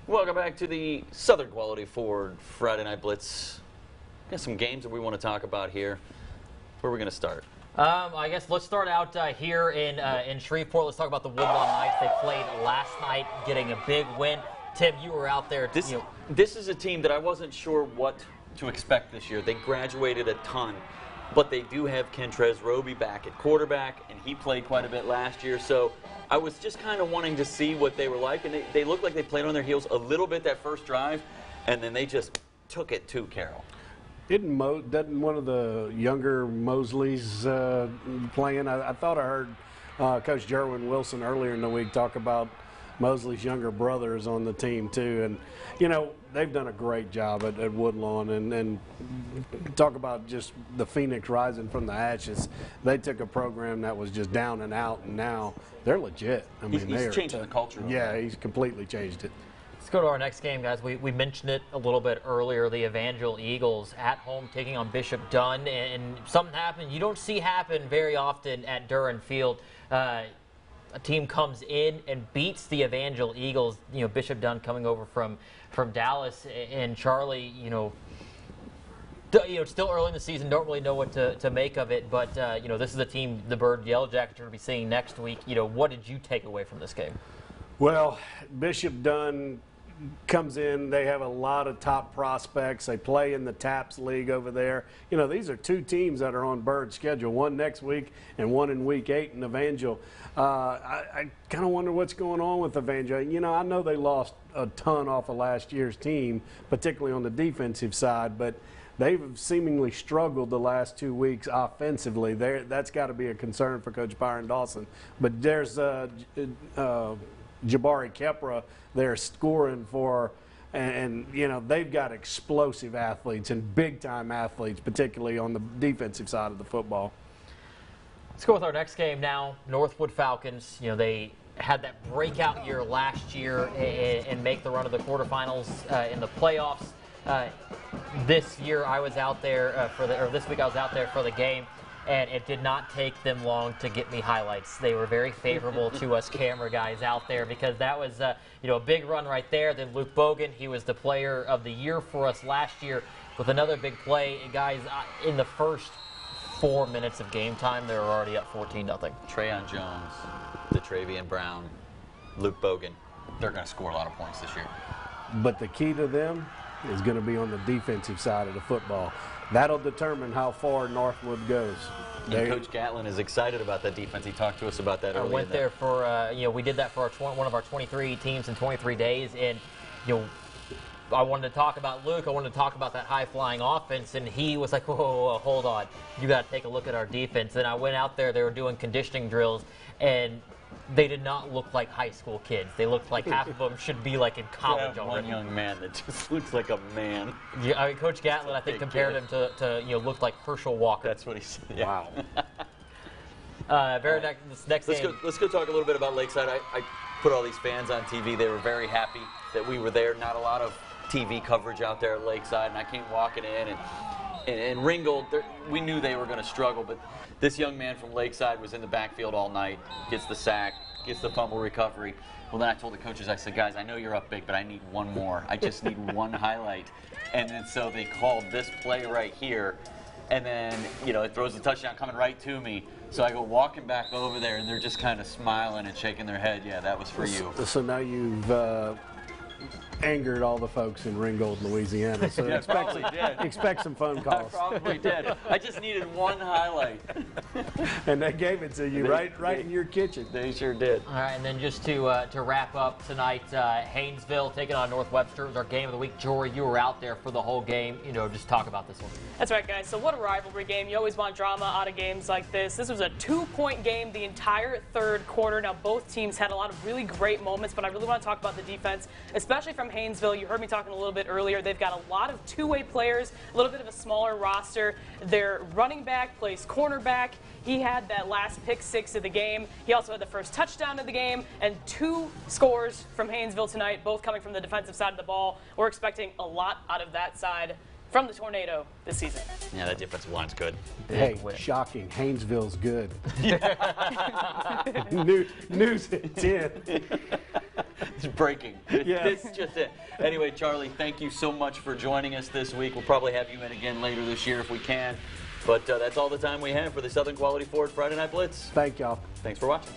Welcome back to the Southern Quality Ford Friday Night Blitz. Got some games that we want to talk about here. Where are we going to start? I guess let's start out here in Shreveport. Let's talk about the Woodlawn Knights. They played last night, getting a big win. Tim, you were out there. This is a team that I wasn't sure what to expect this year. They graduated a ton, but they do have Kentrez Roby back at quarterback, and he played quite a bit last year. So I was just kind of wanting to see what they were like, and they looked like they played on their heels a little bit that first drive, and then they just took it to Carroll. Didn't one of the younger Mosleys playing? I thought I heard Coach Jerwin Wilson earlier in the week talk about Mosley's younger brothers on the team too, and you know they've done a great job at Woodlawn. And talk about just the phoenix rising from the ashes. They took a program that was just down and out, and now they're legit. I mean, he's changing the culture. Yeah, he's completely changed it. Let's go to our next game, guys. We mentioned it a little bit earlier. The Evangel Eagles at home taking on Bishop Dunn, and something happened you don't see happen very often at Durham Field. A team comes in and beats the Evangel Eagles. You know, Bishop Dunn coming over from Dallas, and Charlie. Still early in the season, don't really know what to make of it. But this is a team the Bird Yellow Jackets are going to be seeing next week. What did you take away from this game? Well, Bishop Dunn comes in. They have a lot of top prospects. They play in the TAPS League over there. These are two teams that are on Bird's schedule, one next week and one in week 8 in Evangel. I kind of wonder what's going on with Evangel. I know they lost a ton off of last year's team, particularly on the defensive side, but they've seemingly struggled the last 2 weeks offensively. That's got to be a concern for Coach Byron Dawson. But there's Jabari Kepra they're scoring for, and they've got explosive athletes and big-time athletes, particularly on the defensive side of the football. Let's go with our next game now. Northwood Falcons. They had that breakout year last year and make the run of the quarterfinals in the playoffs. This year I was out there this week I was out there for the game. And it did not take them long to get me highlights. They were very favorable to us camera guys out there because that was a big run right there. Then Luke Bogan, he was the player of the year for us last year with another big play. Guys, in the first 4 minutes of game time, they were already up 14-0. Trayon Jones, DeTravian Brown, Luke Bogan, they're going to score a lot of points this year. But the key to them is going to be on the defensive side of the football. That'll determine how far Northwood goes. And Coach Gatlin is excited about that defense. He talked to us about that earlier. I went there for, we did that for one of our 23 teams in 23 days. And, I wanted to talk about Luke. I wanted to talk about that high-flying offense. And he was like, whoa, hold on. You got to take a look at our defense. And I went out there. They were doing conditioning drills. And they did not look like high school kids. They looked like half of them should be like in college already. One young man that just looks like a man. Yeah, Coach Gatlin, I think, compared him to look like Herschel Walker. That's what he said. Yeah. Wow. Next game. Let's go talk a little bit about Lakeside. I put all these fans on TV. They were very happy that we were there. Not a lot of TV coverage out there at Lakeside, and I came walking in and Ringgold, we knew they were going to struggle, but this young man from Lakeside was in the backfield all night, gets the sack, gets the fumble recovery. Well, then I told the coaches, I said, guys, I know you're up big, but I need one more. I just need one highlight. And then so they called this play right here, and then, it throws the touchdown coming right to me. So I go walking back over there, and they're just kind of smiling and shaking their head. Yeah, that was for you. So now you've angered all the folks in Ringgold, Louisiana. So yeah, expect some phone calls. I probably did. I just needed one highlight. And they gave it to you right in your kitchen. They sure did. All right, and then just to wrap up tonight, Haynesville taking on North Webster. It was our game of the week. Jory, you were out there for the whole game. Just talk about this one. That's right, guys. So what a rivalry game. You always want drama out of games like this. This was a 2-point game the entire third quarter. Now, both teams had a lot of really great moments, but I really want to talk about the defense, especially from Haynesville. You heard me talking a little bit earlier. They've got a lot of two-way players, a little bit of a smaller roster. Their running back plays cornerback. He had that last pick 6 of the game. He also had the first touchdown of the game, and 2 scores from Haynesville tonight, both coming from the defensive side of the ball. We're expecting a lot out of that side from the Tornado this season. Yeah, that defensive line's good. Hey, shocking. Haynesville's good. News at 10. It's breaking. Yeah. This is just it. Anyway, Charlie, thank you so much for joining us this week. We'll probably have you in again later this year if we can. But that's all the time we have for the Southern Quality Ford Friday Night Blitz. Thank y'all. Thanks for watching.